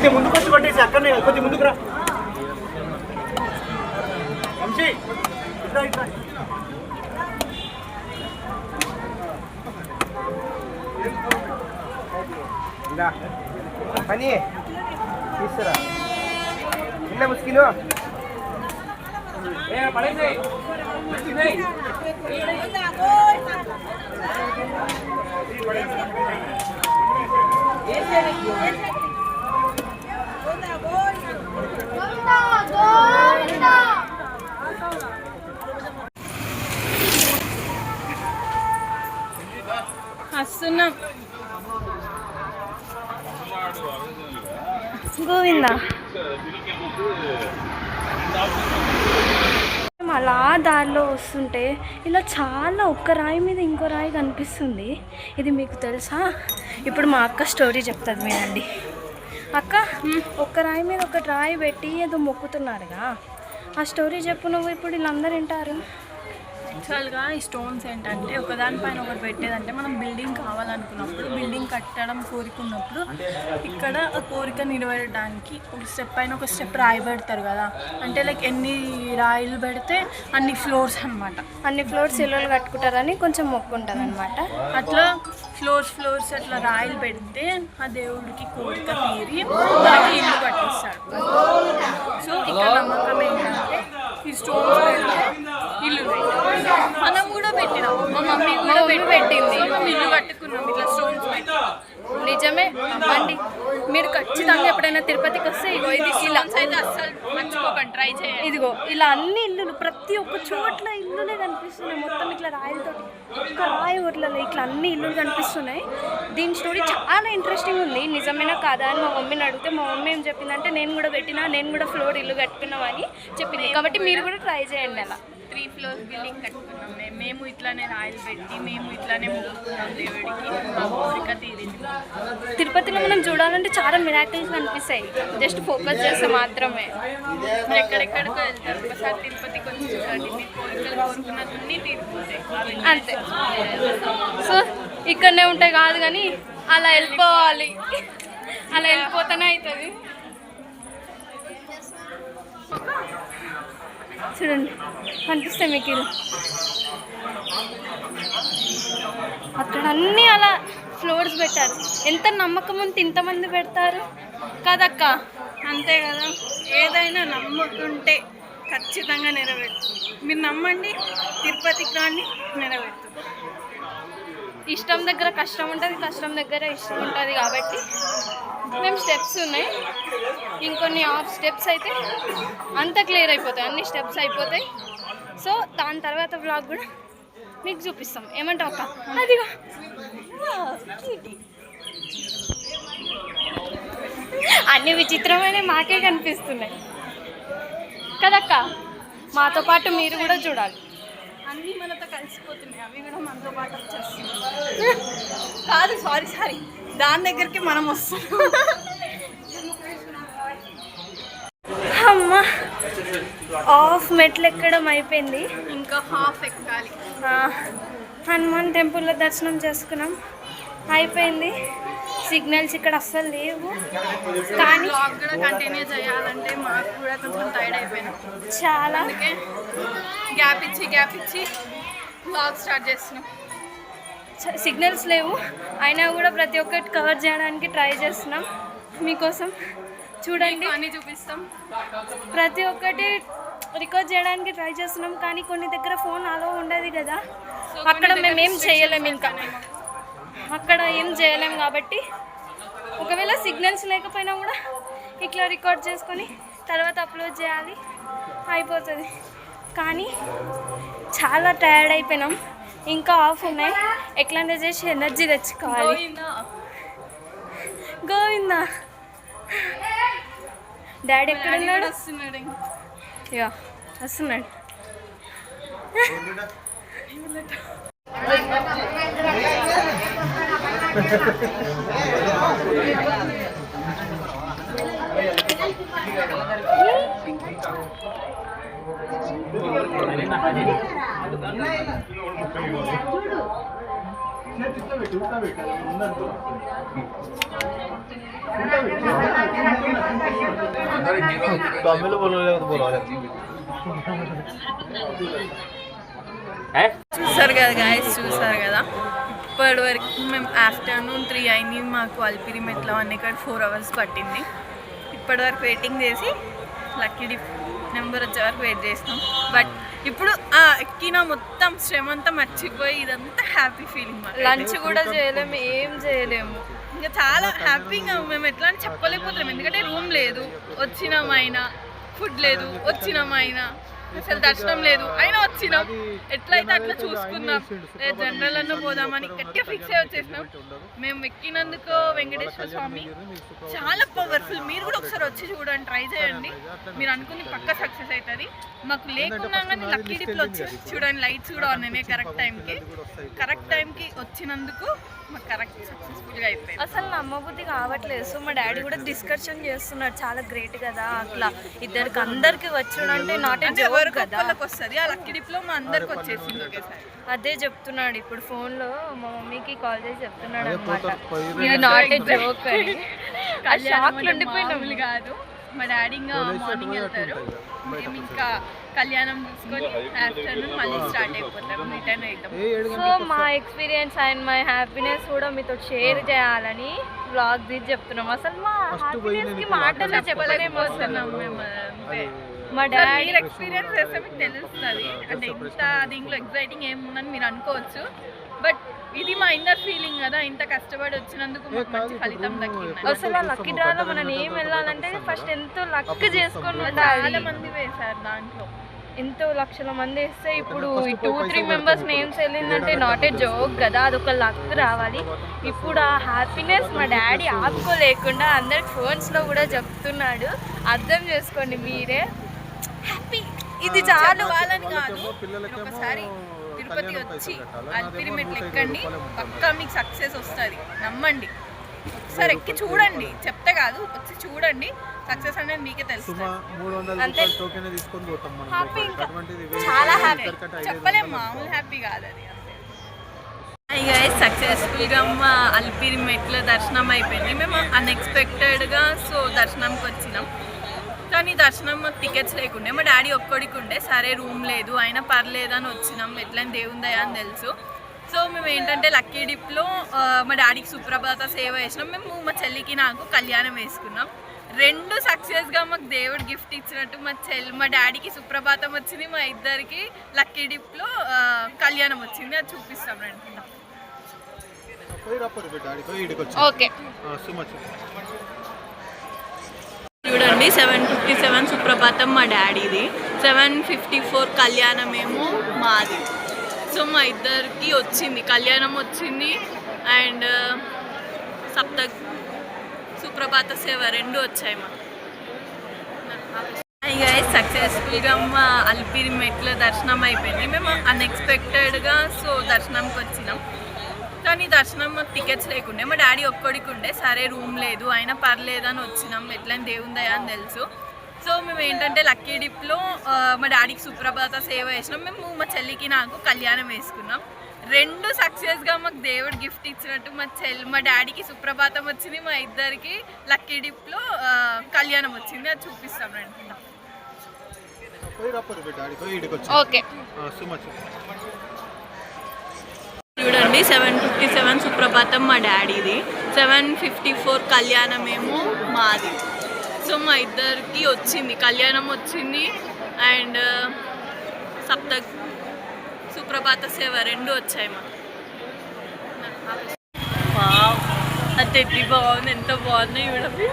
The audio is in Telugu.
కొద్దిగా ముందుకు వచ్చి కొట్టేసి అక్కడనే కొద్దిగా ముందుకు రా వంశీ ఇట్లా ఇట్లా పని తీసుకురా చిన్న ముస్కిను పడేసి వస్తున్నాం గోవిందా. అలా దారిలో వస్తుంటే ఇలా చాలా ఒక్క రాయి మీద ఇంకో రాయి కనిపిస్తుంది. ఇది మీకు తెలుసా? ఇప్పుడు మా అక్క స్టోరీ చెప్తుంది వినండి. అక్క, ఒక్క రాయి మీద ఒక రాయి పెట్టి ఏదో మొక్కుతున్నారుగా, ఆ స్టోరీ చెప్పు నువ్వు. ఇప్పుడు వీళ్ళందరూ వింటారు. యాక్చువల్గా ఈ స్టోన్స్ ఏంటంటే ఒకదానిపైన ఒకటి పెట్టేదంటే మనం బిల్డింగ్ కావాలనుకున్నప్పుడు, బిల్డింగ్ కట్టడం కోరుకున్నప్పుడు ఇక్కడ ఆ కోరిక నెరవేరడానికి ఒక స్టెప్ పైన ఒక స్టెప్ రాయి పెడతారు కదా. అంటే లైక్ ఎన్ని రాయిలు పెడితే అన్ని ఫ్లోర్స్ అనమాట, అన్ని ఫ్లోర్స్ ఇల్లులు కట్టుకుంటారని కొంచెం మొక్కుంటుంది అనమాట. అట్లా ఫ్లోర్స్ అట్లా రాయిలు పెడితే ఆ దేవుడికి కోరిక తీరి మనకి ఇల్లు కట్టిస్తాడు. సో ఇక్కడ నమ్మకం ఏంటంటే ఈ స్టోన్స్ పెడితే ఇల్లు మనం కూడా పెట్టినాం, మా మమ్మీ కూడా పెట్టింది, మేము ఇల్లు కట్టుకున్నాం ఇట్లా స్టోన్స్ పెట్టి. నిజమే అండి. మీరు ఖచ్చితంగా ఎప్పుడైనా తిరుపతికి వస్తే ఇగో ఇది ఇలా అయితే అస్సలు మర్చిపోకండి, ట్రై చేయండి. ఇదిగో ఇలా అన్ని ఇల్లులు ప్రతి ఒక్క చోట్ల ఇల్లులే కనిపిస్తున్నాయి. మొత్తం ఇట్లా రాయలతోటి ఒక్క రాయి ఊర్లలో ఇట్లా అన్ని ఇల్లులు కనిపిస్తున్నాయి. దీని స్టోరీ చాలా ఇంట్రెస్టింగ్ ఉంది. నిజమేనా కాదా అని మా మమ్మీని అడిగితే మా మమ్మీ ఏం చెప్పిందంటే నేను కూడా పెట్టినా, నేను కూడా ఫ్లోర్ ఇల్లు కట్టుకున్నామని చెప్పింది. కాబట్టి మీరు కూడా ట్రై చేయండి. అలా 3 floors బిల్డింగ్ కట్టుకున్నాం. మేము ఇట్లానే రాయలు పెట్టి మేము ఇట్లానే మొక్కుకున్నాం దేవుడికి, మా కోరిక తీరింది. తిరుపతిలో మనం చూడాలంటే చాలా మిరాకిల్స్ కనిపిస్తాయి, జస్ట్ ఫోకస్ చేస్తే మాత్రమే. మీరు ఎక్కడెక్కడికో వెళ్తారు, ఒకసారి తిరుపతికి వచ్చి చూడండి, మీ కోరికలు కోరుకున్నవన్నీ తీరిపోతాయి అంతే. సో ఇక్కడనే ఉంటాయి కాదు కానీ అలా వెళ్ళిపోవాలి, అలా వెళ్ళిపోతూనే అవుతుంది. చూడండి కనిపిస్తాయి మీకు ఇది. అక్కడ అన్నీ అలా ఫ్లోర్స్ పెట్టారు. ఎంత నమ్మకం ఉంటే ఇంతమంది పెడతారు కదక్క? అంతే కదా, ఏదైనా నమ్ముకుంటే ఖచ్చితంగా నెరవేరుతుంది. మీరు నమ్మండి, తిరుపతికి రాండి, నెరవేరుతుంది. ఇష్టం దగ్గర కష్టం ఉంటుంది, కష్టం దగ్గర ఇష్టం ఉంటుంది. కాబట్టి మేము స్టెప్స్ ఉన్నాయి, ఇంకొన్ని హాఫ్ స్టెప్స్ అయితే అంత క్లియర్ అయిపోతాయి, అన్ని స్టెప్స్ అయిపోతాయి. సో దాని తర్వాత వ్లాగ్ కూడా మీకు చూపిస్తాం. ఏమంటావు అక్క? అదిగో అన్ని విచిత్రమైన మాకే కనిపిస్తున్నాయి కదక్క. మాతో పాటు మీరు కూడా చూడాలి. అన్నీ మనతో కలిసిపోతున్నాయి, అవి కూడా మనతో పాటు వచ్చేస్తున్నాయి. కాదు సారీ, దాని దగ్గరికి మనం వస్తున్నాం. అమ్మ, హాఫ్ మెట్లు ఎక్కడం అయిపోయింది, ఇంకా హాఫ్ ఎక్కాలి. హనుమాన్ టెంపుల్లో దర్శనం చేసుకున్నాం, అయిపోయింది. సిగ్నల్స్ ఇక్కడ అస్సలు లేవు, కానీ బ్లాగ్ కూడా కంటిన్యూ చేయాలంటే మాకు కూడా కొంచెం టైర్డ్ అయిపోయినాం చాలా. అందుకే గ్యాప్ ఇచ్చి బ్లాగ్ స్టార్ట్ చేస్తున్నాం. సిగ్నల్స్ లేవు, అయినా కూడా ప్రతి ఒక్కటి కవర్ చేయడానికి ట్రై చేస్తున్నాం మీకోసం. చూడండి అన్నీ చూపిస్తాం, ప్రతి ఒక్కటి రికార్డ్ చేయడానికి ట్రై చేస్తున్నాం. కానీ కొన్ని దగ్గర ఫోన్ అలో ఉండదు కదా, అక్కడ మేము ఏం చేయలేము, ఇంకా అక్కడ ఏం చేయలేము. కాబట్టి ఒకవేళ సిగ్నల్స్ లేకపోయినా కూడా ఇట్లా రికార్డ్ చేసుకొని తర్వాత అప్లోడ్ చేయాలి, అయిపోతుంది. కానీ చాలా టైర్డ్ అయిపోయినాం, ఇంకా ఆఫ్ ఉన్నాయి. ఎట్లనే చేసి ఎనర్జీ తెచ్చుకోవాలి. గోవిందా, డాడీ ఎక్కడున్నాడు? వస్తున్నాడు, యా వస్తున్నాడు. तमिल बोलो तो बोलो చూసారు కదా గాయస్, చూసారు కదా. ఇప్పటి వరకు మేము ఆఫ్టర్నూన్ 3 అయింది, మాకు అల్పిరి మెట్ల అన్నీ ఇక్కడ 4 hours పట్టింది. ఇప్పటి వరకు వెయిటింగ్ చేసి లక్కీ డిప్ నెంబర్ వచ్చే వరకు వెయిట్ చేసినాం. బట్ ఇప్పుడు ఎక్కిన మొత్తం శ్రమ అంతా మర్చిపోయి ఇదంతా హ్యాపీ ఫీలింగ్. లంచ్ కూడా చేయలేము, ఏం చేయలేము. ఇంకా చాలా హ్యాపీగా మేము ఎట్లా అని చెప్పలేకపోతున్నాం. ఎందుకంటే రూమ్ లేదు, వచ్చినామైనా ఫుడ్ లేదు, వచ్చినామైనా అసలు దర్శనం లేదు, అయినా వచ్చినాం. ఎట్లయితే అట్లా చూసుకున్నాం. జనరల్ అన్న పోదామని గట్టిగా ఫిక్స్ అయ్యి వచ్చేసినాం. మేము ఎక్కినందుకు వెంకటేశ్వర స్వామి చాలా పవర్ఫుల్. మీరు కూడా ఒకసారి వచ్చి చూడండి, ట్రై చేయండి. మీరు అనుకుంది పక్క సక్సెస్ అవుతుంది. మాకు లేకున్నా కానీ లక్కీ డిప్లో వచ్చి చూడండి, లైట్స్ కూడా ఉన్నాయి కరెక్ట్ టైంకి వచ్చినందుకు మాకు కరెక్ట్ సక్సెస్ఫుల్గా అయిపోయింది. అసలు నమ్మబుద్ధి కావట్లేదు. సో మా డాడీ కూడా డిస్కషన్ చేస్తున్నాడు, చాలా గ్రేట్ కదా అట్లా ఇద్దరికి అందరికి వచ్చాడంటే నాట్ ఏ జోక్ కదా. వస్తుంది ఆ లక్కీ డిప్లో మా అందరికి వచ్చేసింది ఒకేసారి. అదే చెప్తున్నాడు ఇప్పుడు ఫోన్లో మా మమ్మీకి కాల్ చేసి చెప్తున్నాడు అనమాట, ఇది నాట్ ఏ జోక్ అని. షాక్లో ఉండిపోయినాం. కాదు, మా డాడీ ఇంకా మార్నింగ్ వెళ్తారు, మేము ఇంకా కళ్యాణం చూసుకొని ఆఫ్టర్నూన్ మళ్ళీ స్టార్ట్ అయిపోతాం, రిటర్న్ అవుతాం. సో మా ఎక్స్పీరియన్స్ అండ్ మై హ్యాపీనెస్ కూడా మీతో షేర్ చేయాలని వ్లాగ్ తీసి చెప్తున్నాం. అసలు మా హ్యాపీనెస్కి మాటల్లో చెప్పలేము వస్తున్నాం మేము. అంతే మా డాడీ ఎక్స్పీరియన్స్ చేస్తే మీకు తెలుస్తుంది అంటే ఇంత దీంట్లో ఎగ్జైటింగ్ ఏముందని మీరు అనుకోవచ్చు. బట్ ఇది మా ఇన్నర్ ఫీలింగ్ కదా, ఇంత కష్టపడి వచ్చినందుకు మాకు మంచి ఫలితం దక్కింది. అసలు ఆ లక్కీ డ్రాలో మనం ఏం వెళ్ళాలంటే ఫస్ట్ ఎంతో లక్ చేసుకొని చాలా మంది వేశారు దాంట్లో, ఎంతో లక్షల మంది వేస్తే ఇప్పుడు 2-3 మెంబర్స్ నేమ్స్ వెళ్ళిందంటే నాట్ ఏ జోక్ కదా, అదొక లక్ రావాలి. ఇప్పుడు ఆ హ్యాపీనెస్ మా డాడీ ఆపుకోలేకుండా అందరికి ఫోన్స్లో కూడా చెప్తున్నాడు. అర్థం చేసుకోండి మీరే. హ్యాపీ ఇది చాలు వాళ్ళని కాదు, ఒకసారి తిరుపతి వచ్చి అల్పిరి మెట్లు ఎక్కండి, పక్కా మీకు సక్సెస్ వస్తుంది, నమ్మండి. ఒకసారి ఎక్కి చూడండి, చెప్తే కాదు, వచ్చి చూడండి, సక్సెస్ అనేది మీకే తెలుస్తుంది. హ్యాపీ ఇంకా చాలా హ్యాపీ, చెప్పలేము, మామూలు హ్యాపీ కాదు అది. సక్సెస్ఫుల్గా మా అల్పిరి మెట్ల దర్శనం అయిపోయింది. మేము అన్ఎక్స్పెక్టెడ్గా సో దర్శనంకి వచ్చినాం. కానీ దర్శనం టికెట్స్ లేకుండే, మా డాడీ ఒక్కడికి ఉండే. సరే రూమ్ లేదు అయినా పర్లేదని వచ్చినాం, ఎట్లయినా దేవుని దయ అని తెలుసు. సో మేము ఏంటంటే లక్కీ డిప్లో మా డాడీకి సుప్రభాత సేవ వేసినాం. మేము మా చెల్లికి నాకు కళ్యాణం వేసుకున్నాం. 2 సక్సెస్గా మాకు దేవుడు గిఫ్ట్ ఇచ్చినట్టు. మా డాడీకి సుప్రభాతం వచ్చింది, మా ఇద్దరికి లక్కీ డిప్లో కళ్యాణం వచ్చింది. అది చూపిస్తాం రండి. ఓకే చూడండి, 7:57 సుప్రభాతం మా డాడీది, 7:54 కళ్యాణమేమో మాది. సో మా ఇద్దరికి వచ్చింది, కళ్యాణం వచ్చింది అండ్ సప్త సుప్రభాత సేవ 2 వచ్చాయి మాకు. సక్సెస్ఫుల్గా మా అల్పిరి మెట్ల దర్శనం అయిపోయింది. మేము అన్ఎక్స్పెక్టెడ్గా సో దర్శనంకి వచ్చినాం. కానీ దర్శనం టికెట్స్ లేకుండే, మా డాడీ ఒక్కడికి ఉండే. సరే రూమ్ లేదు అయినా పర్లేదని వచ్చినాం, ఎట్లయినా దేవుని దయ అని తెలుసు. సో మేము ఏంటంటే లక్కీ డిప్లో మా డాడీకి సుప్రభాత సేవ వేసినాం. మేము మా చెల్లికి నాకు కళ్యాణం వేసుకున్నాం. 2 సక్సెస్గా మాకు దేవుడు గిఫ్ట్ ఇచ్చినట్టు. మా డాడీకి సుప్రభాతం వచ్చింది, మా ఇద్దరికి లక్కీ డిప్లో కళ్యాణం వచ్చింది. అది చూపిస్తాం రండి. ఓకే చూడండి, 7:57 సుప్రభాతం మా డాడీది, 7:54 కళ్యాణమేమో మాది. సో మా ఇద్దరికి వచ్చింది, కళ్యాణం వచ్చింది అండ్ సప్త సుప్రభాత సేవ 2 వచ్చాయి మాకు. అది బాగుంది, ఎంత బాగున్నాయి చూడండి.